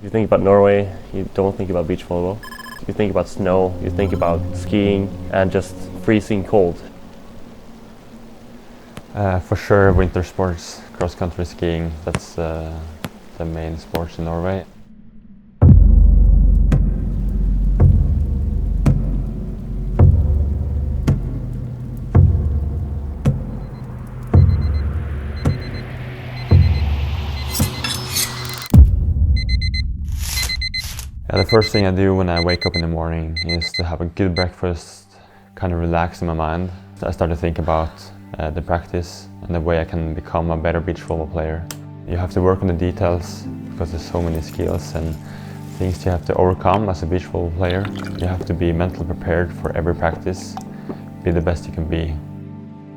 You think about Norway, you don't think about beach volleyball. You think about snow, you think about skiing and just freezing cold. For sure, winter sports, cross-country skiing, that's the main sports in Norway. Yeah, the first thing I do when I wake up in the morning is to have a good breakfast, kind of relax in my mind. I start to think about the practice and the way I can become a better beach volleyball player. You have to work on the details because there's so many skills and things you have to overcome as a beach volleyball player. You have to be mentally prepared for every practice, be the best you can be.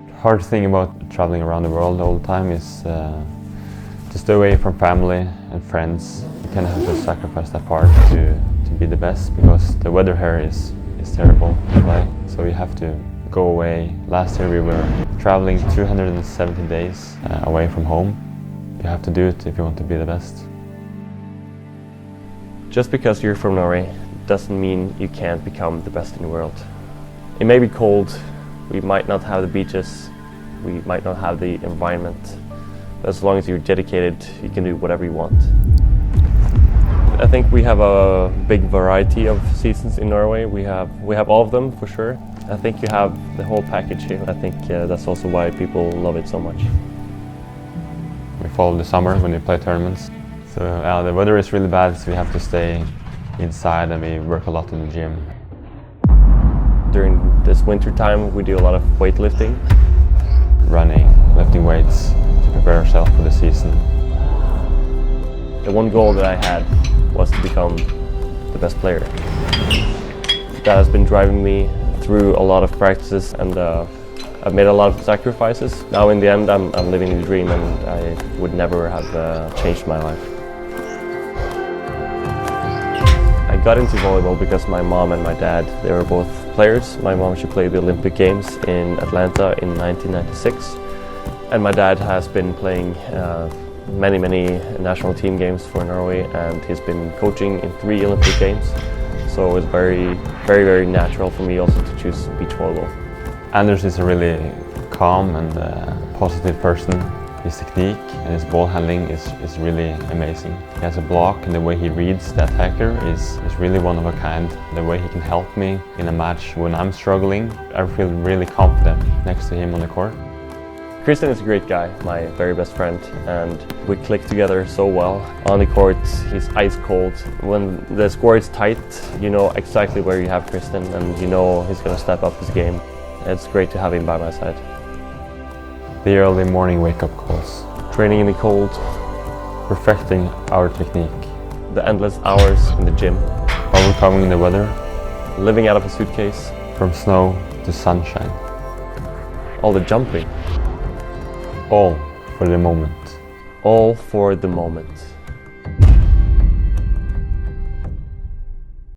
The hard thing about traveling around the world all the time is to stay away from family and friends. You kind of have to sacrifice that part to be the best because the weather here is terrible to play. So you have to go away. Last year we were traveling 270 days away from home. You have to do it if you want to be the best. Just because you're from Norway doesn't mean you can't become the best in the world. It may be cold, we might not have the beaches, we might not have the environment. But as long as you're dedicated, you can do whatever you want. I think we have a big variety of seasons in Norway. We have all of them for sure. I think you have the whole package here. I think that's also why people love it so much. We follow the summer when we play tournaments. So the weather is really bad, so we have to stay inside and we work a lot in the gym. During this winter time, we do a lot of weightlifting. Running, lifting weights to prepare ourselves for the season. The one goal that I had was to become the best player. That has been driving me through a lot of practices and I've made a lot of sacrifices. Now in the end I'm living the dream and I would never have changed my life. I got into volleyball because my mom and my dad, they were both players. My mom, she played the Olympic Games in Atlanta in 1996 and my dad has been playing many national team games for Norway and he's been coaching in 3 Olympic Games. So it was very natural for me also to choose beach volleyball. Anders is a really calm and positive person. His technique and his ball handling is really amazing. He has a block and the way he reads the attacker is really one of a kind. The way he can help me in a match when I'm struggling, I feel really confident next to him on the court. Christian is a great guy, my very best friend, and we click together so well. On the court, he's ice cold. When the score is tight, you know exactly where you have Christian and you know he's going to step up his game. It's great to have him by my side. The early morning wake-up calls. Training in the cold. Perfecting our technique. The endless hours in the gym. Overcoming the weather. Living out of a suitcase. From snow to sunshine. All the jumping. All for the moment. All for the moment.